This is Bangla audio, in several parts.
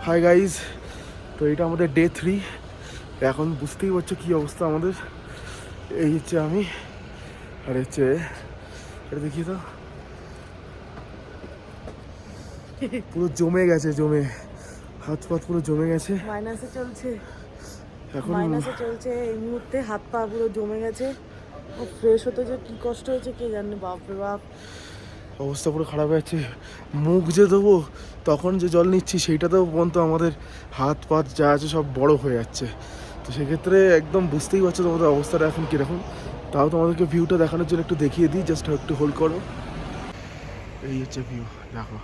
হাই গাইজ, তো এটা আমাদের ডে 3। এখন বুঝতেই পারছো কী অবস্থা আমাদের। এই হচ্ছে আমি, আর হচ্ছে এটা দেখিয়ে তো, পুরো জমে গেছে, হাত পাত পুরো জমে গেছে। মাইনাসে চলছে, এখন মাইনাসে চলছে এই মুহূর্তে, হাত পা পুরো জমে গেছে। ও ফ্রেশ হতে যে কি কষ্ট হয়েছে কে জানে, বাপরে বাপ। অবস্থা পুরো খারাপ হয়ে যাচ্ছে। মুখ যে দেবো তখন যে জল নিচ্ছি সেইটাতেও পর্যন্ত আমাদের হাত পাত যা আছে সব বড় হয়ে যাচ্ছে। তো সেক্ষেত্রে একদম বুঝতেই পারছো তোমাদের অবস্থাটা এখন কীরকম। তাও তোমাদেরকে ভিউটা দেখানোর জন্য একটু দেখিয়ে দিই, জাস্ট একটু হোল্ড করো। এই হচ্ছে ভিউ, দেখো।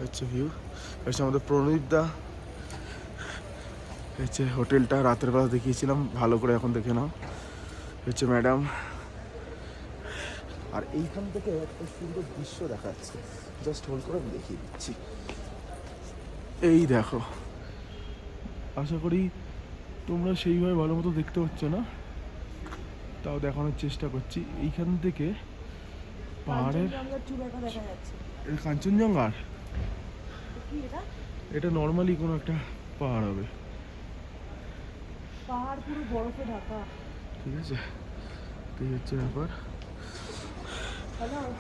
হচ্ছে ভিউ, হচ্ছে আমাদের প্রণীতদা, হচ্ছে হোটেলটা রাতের বেলা দেখিয়েছিলাম, ভালো করে এখন দেখে নাও। হচ্ছে ম্যাডাম, আর এইখান থেকে একটা সুন্দর দৃশ্য দেখাচ্ছে, জাস্ট হোল্ড করে আমি দেখিয়ে দিচ্ছি। এই দেখো, আশা করি তোমরা সেইভাবে ভালো মতো দেখতে পাচ্ছ না, তাও দেখানোর চেষ্টা করছি। এইখান থেকে পাহাড়ের, এটা কাঞ্চনজঙ্ঘার, এটা নর্মালি কোনো একটা পাহাড় হবে, পাহাড় পুরো বরফে ঢাকা। ঠিক আছে, এই হচ্ছে ব্যাপার।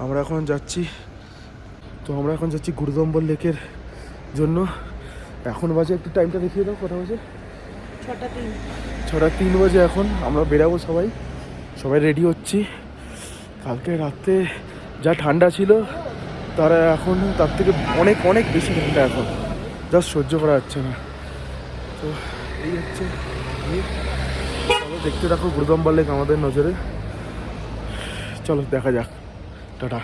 আমরা এখন যাচ্ছি গুরুদম্বর লেকের জন্য। এখন বাজে, একটু টাইমটা দেখিয়ে দাও, কটা বাজে? 6:03 বাজে। এখন আমরা বেরাবো, সবাই রেডি হচ্ছি। কালকে রাতে যা ঠান্ডা ছিল এখন তার থেকে অনেক অনেক বেশি ঠান্ডা, এখন জাস্ট সহ্য করা যাচ্ছে না। তো এই হচ্ছে, চলো দেখতে থাকো গুরুদম্বর লেক আমাদের নজরে। চলো দেখা যাক, টাটা।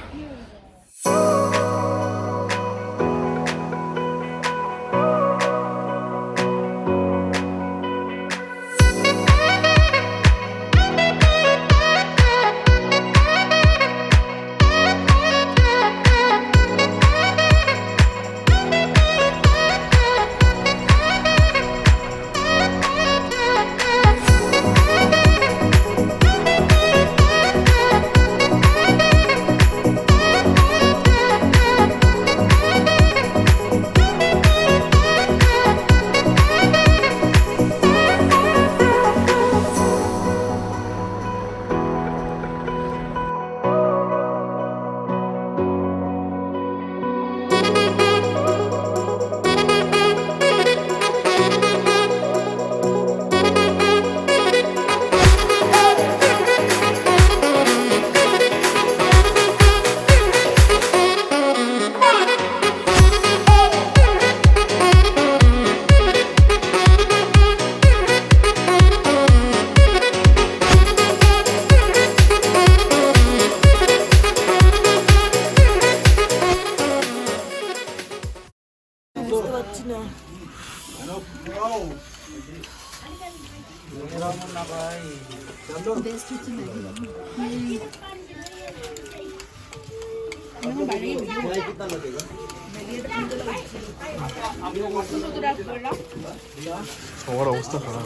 সবার অবস্থা খারাপ।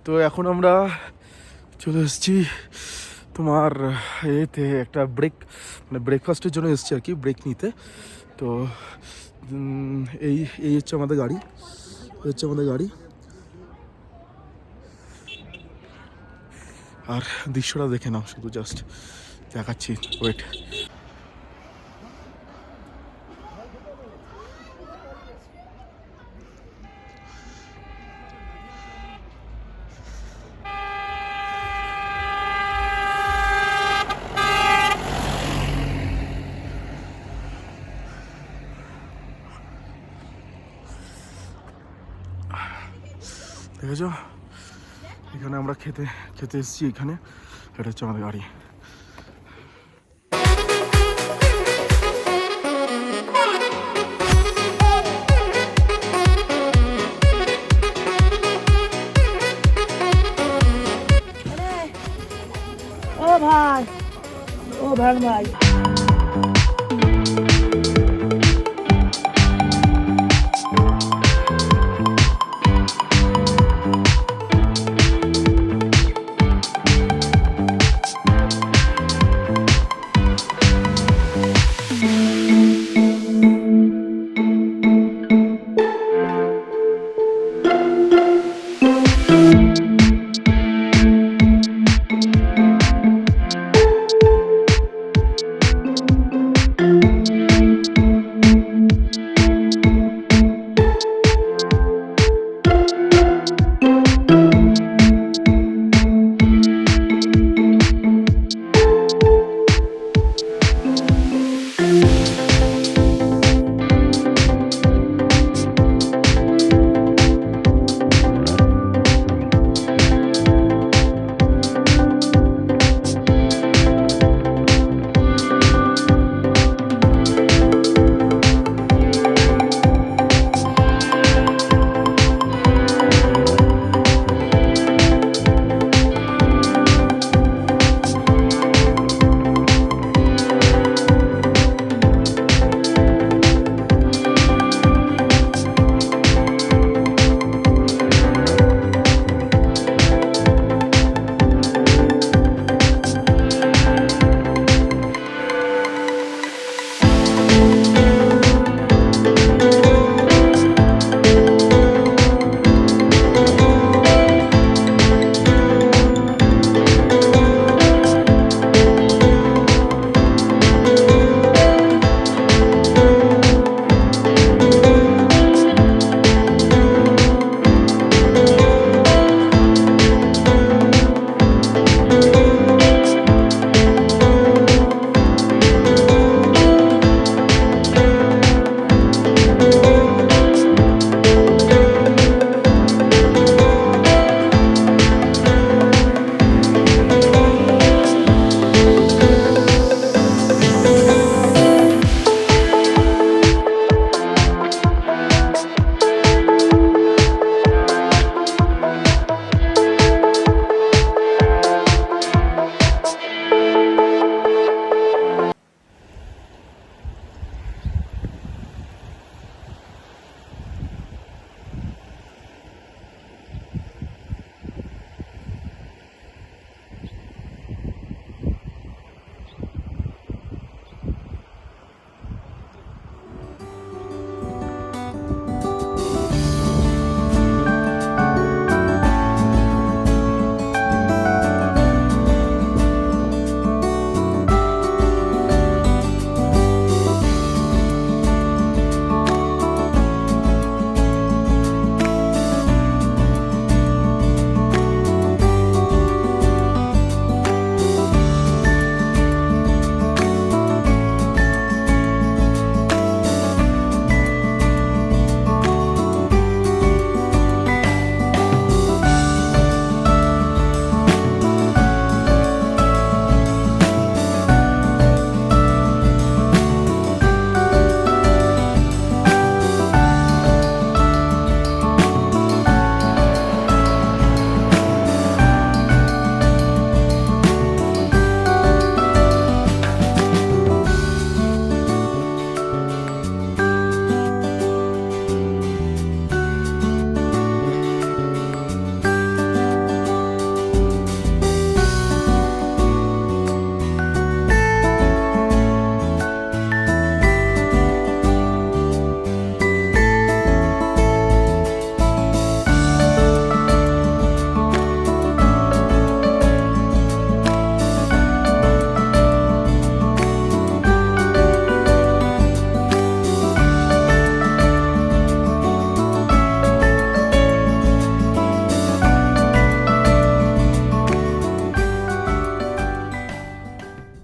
তো এখন আমরা চলে এসেছি তোমার এতে, একটা ব্রেকফাস্টের জন্য এসেছি আর কি, ব্রেক নিতে। তো এই হচ্ছে আমাদের গাড়ি, আর দৃশ্যটা দেখে নাও, শুধু জাস্ট দেখাচ্ছি, ওয়েট। দেখেছো, এখানে আমরা খেতে এসেছি, এখানে এটা হচ্ছে আমাদের গাড়ি। ও ভাই,